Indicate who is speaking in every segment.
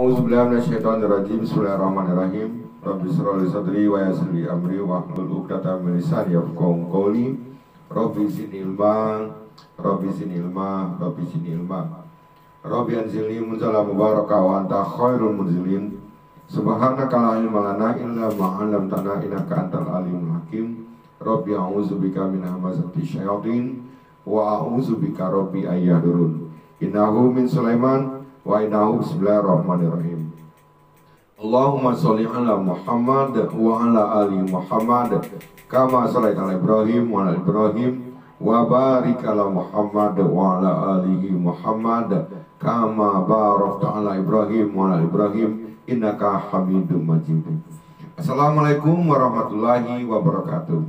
Speaker 1: A'udzubillahi minasyaitonirrajim. Bismillahirrahmanirrahim. Rabbi shrah li sadri wa yassir li amri wahlul 'uqdatam min lisani yafqahu qawli. Rabbi zidni ilma, Rabbi zidni ilma, Rabbi zidni ilma. Rabbi anzilni munzala mubaraka wa anta khairul munzilin. Subhanaka la ilma lana illa ma 'allamtana innaka antal alimul hakim. Rabbi a'udzubika min hamazati syayatin wa a'udzubika rabbi ayyahdurun. Innahu min Sulaiman wa innahu bismillahirrahmanirrahim. Allahumma sholli ala Muhammad wa ala ali Muhammad kama shallaita ala Ibrahim wa ala Ibrahim wa barik ala Muhammad wa ala alihi Muhammad kama barakta ala Ibrahim wa ala Ibrahim innaka Hamidum Majid. Assalamualaikum warahmatullahi wabarakatuh.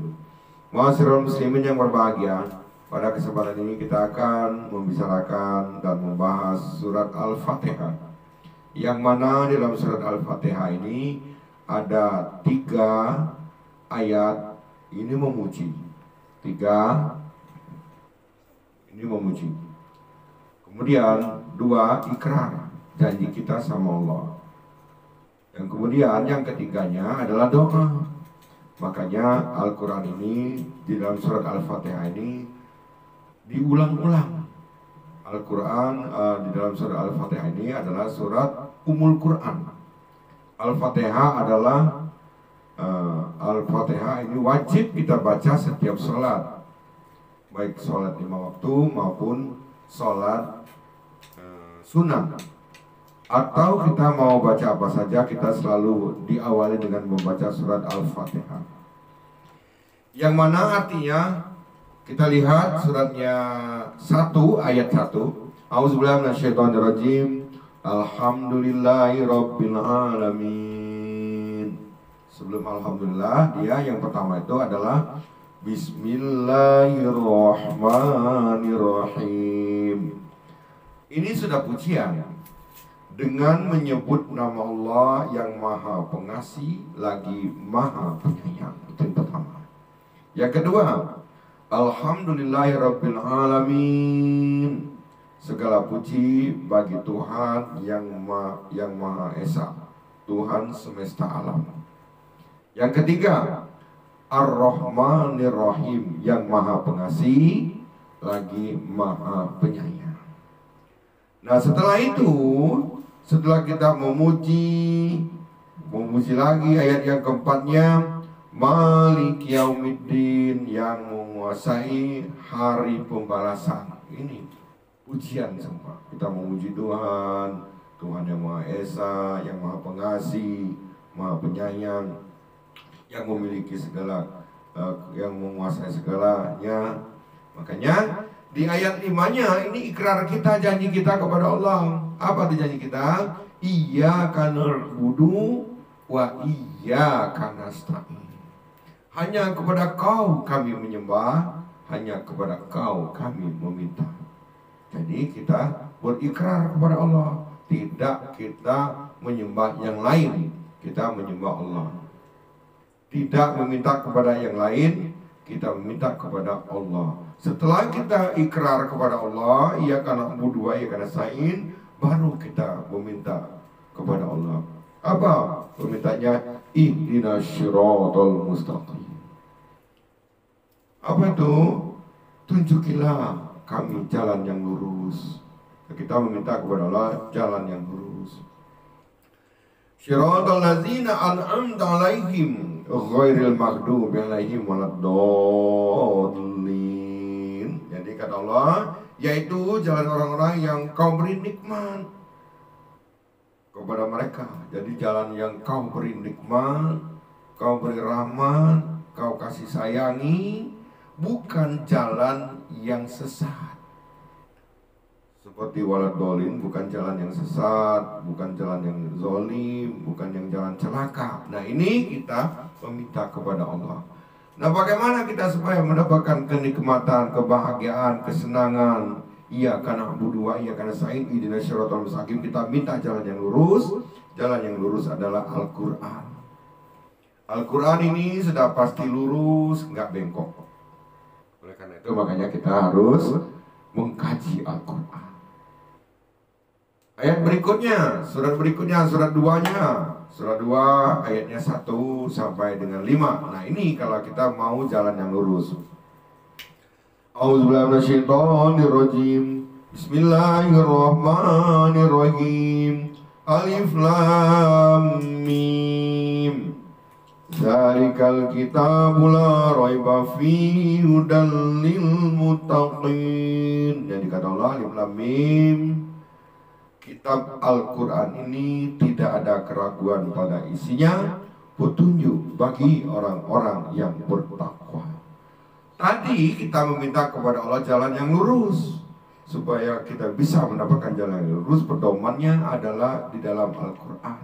Speaker 1: Ma'asyiral muslimin yang berbahagia, pada kesempatan ini kita akan membicarakan dan membahas surat Al-Fatihah, yang mana dalam surat Al-Fatihah ini ada 3 ayat ini memuji, 3 ini memuji, kemudian 2 ikrar janji kita sama Allah, dan kemudian yang ketiganya adalah doa. Makanya Al-Quran ini di dalam surat Al-Fatihah ini diulang-ulang. Al-Quran di dalam surat Al-Fatihah ini adalah surat Ummul Quran. Al-Fatihah adalah Al-Fatihah ini wajib kita baca setiap sholat, baik sholat 5 waktu maupun sholat sunnah. Atau kita mau baca apa saja, kita selalu diawali dengan membaca surat Al-Fatihah, yang mana artinya kita lihat suratnya 1 ayat 1. A'udzubillahi minasyaitonirrajim. Alhamdulillahi rabbil alamin. Sebelum alhamdulillah, dia yang pertama itu adalah Bismillahirrahmanirrahim. Ini sudah pujian dengan menyebut nama Allah yang Maha Pengasih lagi Maha Penyayang. Itu yang pertama. Yang kedua, Alhamdulillahirabbil alamin. Segala puji bagi Tuhan yang Maha Esa, Tuhan semesta alam. Yang ketiga, Ar-Rahmanir-Rahim, yang Maha Pengasih lagi Maha Penyayang. Nah, setelah itu, setelah kita memuji lagi ayat yang keempatnya, Malik Yaumiddin, yang menguasai hari pembalasan. Ini pujian semua. Kita memuji Tuhan, Tuhan yang Maha Esa, yang Maha Pengasih, Maha Penyayang, yang memiliki segala, yang menguasai segalanya. Makanya di ayat 5-nya ini ikrar kita, janji kita kepada Allah. Apa itu janji kita? Iyyaka na'budu wa iyyaka nasta'in. Hanya kepada Kau kami menyembah, hanya kepada Kau kami meminta. Jadi kita berikrar kepada Allah, tidak kita menyembah yang lain, kita menyembah Allah. Tidak meminta kepada yang lain, kita meminta kepada Allah. Setelah kita ikrar kepada Allah, iyyaka na'budu wa iyyaka nasta'in, baru kita meminta kepada Allah. Apa permintaannya? Ihdinas siratal mustaqim. Apa itu? Tunjukilah kami jalan yang lurus. Kita meminta kepada Allah jalan yang lurus. Siratal ladzina an'amta 'alaihim ghairil maghdubi 'alaihim waladdallin. Jadi kata Allah, yaitu jalan orang-orang yang Kau beri nikmat kepada mereka. Jadi jalan yang Kau beri nikmat, Kau beri rahmat, Kau kasih sayangi, bukan jalan yang sesat. Seperti waladdallin, bukan jalan yang sesat, bukan jalan yang zalim, bukan yang jalan celaka. Nah, ini kita meminta kepada Allah. Nah, bagaimana kita supaya mendapatkan kenikmatan, kebahagiaan, kesenangan? Iyyaka na'budu wa iyyaka nasta'in ihdinas siratal mustaqim. Kita minta jalan yang lurus. Jalan yang lurus adalah Al-Quran. Al-Quran ini sudah pasti lurus, nggak bengkok. Oleh karena itu makanya kita harus mengkaji Al-Quran. Ayat berikutnya, surat berikutnya, surat 2-nya. Surat 2 ayatnya 1 sampai dengan 5. Nah ini kalau kita mau jalan yang lurus. A'udzubillahi minasyaitonirrajim. Bismillahirrahmanirrahim. Alif Lam Mim. Zalikal kitabu la raiba fihi hudal lil muttaqin. Jadi kata Allah, Alif Lam Mim. Kitab Al-Quran ini tidak ada keraguan pada isinya, petunjuk bagi orang-orang yang bertakwa. Tadi kita meminta kepada Allah jalan yang lurus, supaya kita bisa mendapatkan jalan yang lurus. Pedomannya adalah di dalam Al-Quran.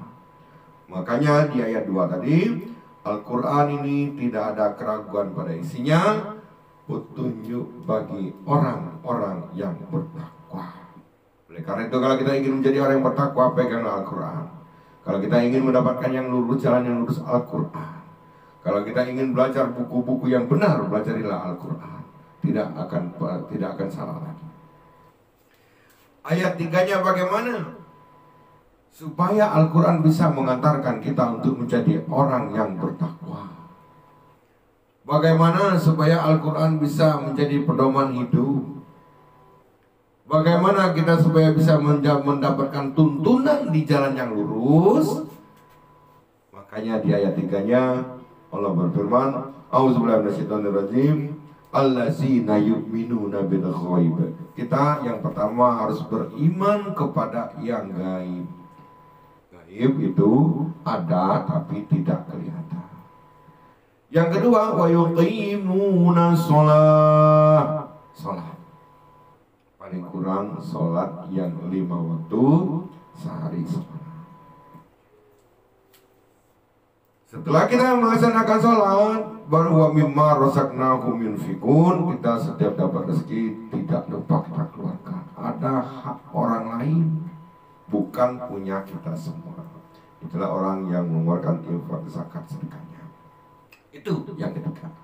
Speaker 1: Makanya di ayat 2 tadi, Al-Quran ini tidak ada keraguan pada isinya, petunjuk bagi orang-orang yang bertakwa. Oleh karena itu kalau kita ingin menjadi orang yang bertakwa, peganglah Al-Quran. Kalau kita ingin mendapatkan yang lurus, jalan yang lurus, Al-Quran. Kalau kita ingin belajar buku-buku yang benar, belajarilah Al-Quran. Tidak akan salah lagi. Ayat 3-nya bagaimana? Supaya Al-Quran bisa mengantarkan kita untuk menjadi orang yang bertakwa. Bagaimana supaya Al-Quran bisa menjadi pedoman hidup? Bagaimana kita supaya bisa mendapatkan tuntunan di jalan yang lurus? Makanya di ayat 3-nya Allah berfirman, A'udzubillahi minasyaitonirrajim, allazina yu'minuna bil ghaib. Kita yang pertama harus beriman kepada yang gaib. Gaib itu ada tapi tidak kelihatan. Yang kedua, wa yuqimuna shalah. Salat. Paling kurang sholat yang 5 waktu sehari semalam. Setelah kita melaksanakan sholat, baru wa mimma razaqnahum yunfikun. Kita setiap dapat rezeki tidak lupa kita keluarkan. Ada hak orang lain, bukan punya kita semua. Itulah orang yang mengeluarkan infak, zakat, sedekahnya. Itu yang ketiga.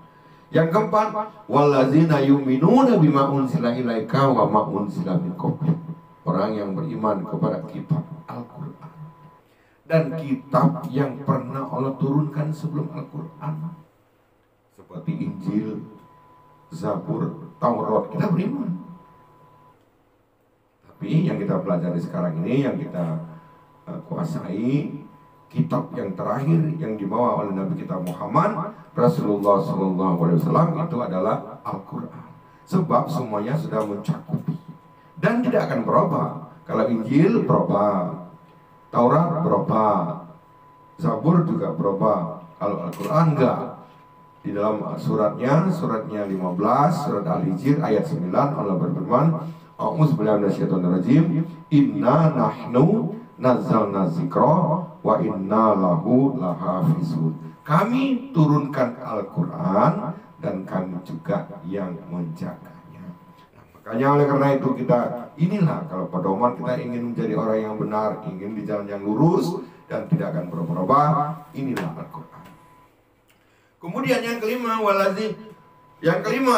Speaker 1: Yang keempat, wallazina yu'minuna bima unzila ilaika wa ma unzila min qablik. Orang yang beriman kepada kitab Al-Quran dan kitab yang pernah Allah turunkan sebelum Al-Quran, seperti Injil, Zabur, Taurat. Kita beriman. Tapi yang kita pelajari sekarang ini, yang kita kuasai, kitab yang terakhir yang dibawa oleh Nabi kita Muhammad Rasulullah SAW itu adalah Al-Quran. Sebab semuanya sudah mencakupi dan tidak akan berubah. Kalau Injil berubah, Taurat berubah, Zabur juga berubah. Kalau Al-Quran enggak. Di dalam suratnya 15, surat Al-Hijr ayat 9, Allah berfirman, A'udzubillahi minasyaitonirrajim, inna nahnu nazzalna dzikra wa inna lahu lahafizun. Kami turunkan Al-Quran dan kami juga yang menjaganya. Nah, makanya oleh karena itu inilah kalau pedoman kita ingin menjadi orang yang benar, ingin di jalan yang lurus dan tidak akan berubah, inilah Al-Quran. Kemudian yang kelima,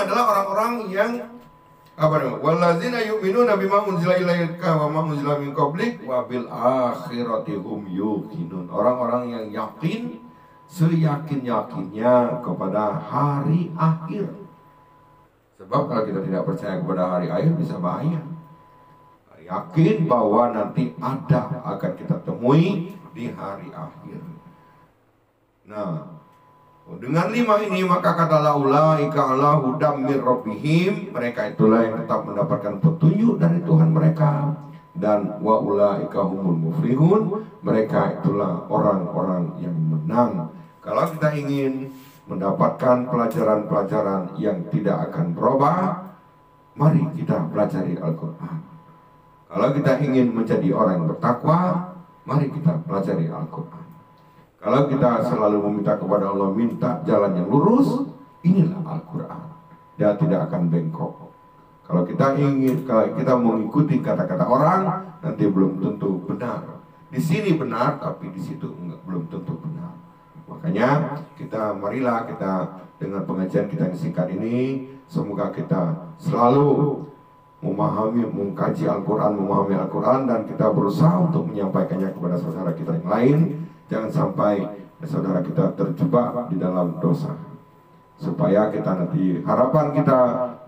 Speaker 1: adalah orang-orang yang wallazina yu'minuna bima unzila ilaika wa ma unzila min qablik wa bil akhirati hum yuqinun. Orang-orang yang yakin seyakin-yakinnya kepada hari akhir. Sebab kalau kita tidak percaya kepada hari akhir bisa bahaya. Yakin bahwa nanti ada akan kita temui di hari akhir. Nah, dengan 5 ini maka katalah ulaika ala hudam mir rabbihim, mereka itulah yang tetap mendapatkan petunjuk dari Tuhan mereka, dan wa ulaika humul muflihun, mereka itulah orang-orang yang menang. Kalau kita ingin mendapatkan pelajaran-pelajaran yang tidak akan berubah, mari kita pelajari Al-Quran. Kalau kita ingin menjadi orang yang bertakwa, mari kita pelajari Al-Quran. Kalau kita selalu meminta kepada Allah, minta jalan yang lurus, inilah Al-Quran. Dia tidak akan bengkok. Kalau kita mengikuti kata-kata orang, nanti belum tentu benar. Di sini benar, tapi di situ belum tentu benar. Makanya marilah kita dengan pengajian kita yang singkat ini, semoga kita selalu memahami, mengkaji Al-Quran, memahami Al-Quran, dan kita berusaha untuk menyampaikannya kepada saudara kita yang lain. Jangan sampai saudara kita terjebak di dalam dosa. Supaya kita nanti, harapan kita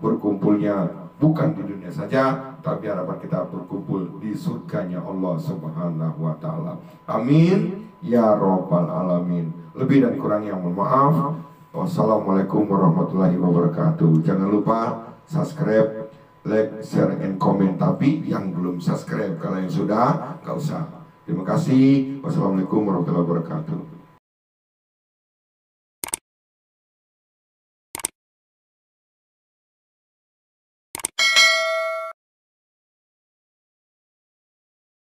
Speaker 1: berkumpulnya bukan di dunia saja, tapi harapan kita berkumpul di surganya Allah Subhanahu wa Ta'ala. Amin ya Rabbal Alamin. Lebih dan kurangnya mohon maaf. Wassalamualaikum warahmatullahi wabarakatuh. Jangan lupa subscribe, like, share, and comment. Tapi yang belum subscribe, kalau yang sudah, gak usah. Terima kasih. Wassalamualaikum warahmatullahi wabarakatuh.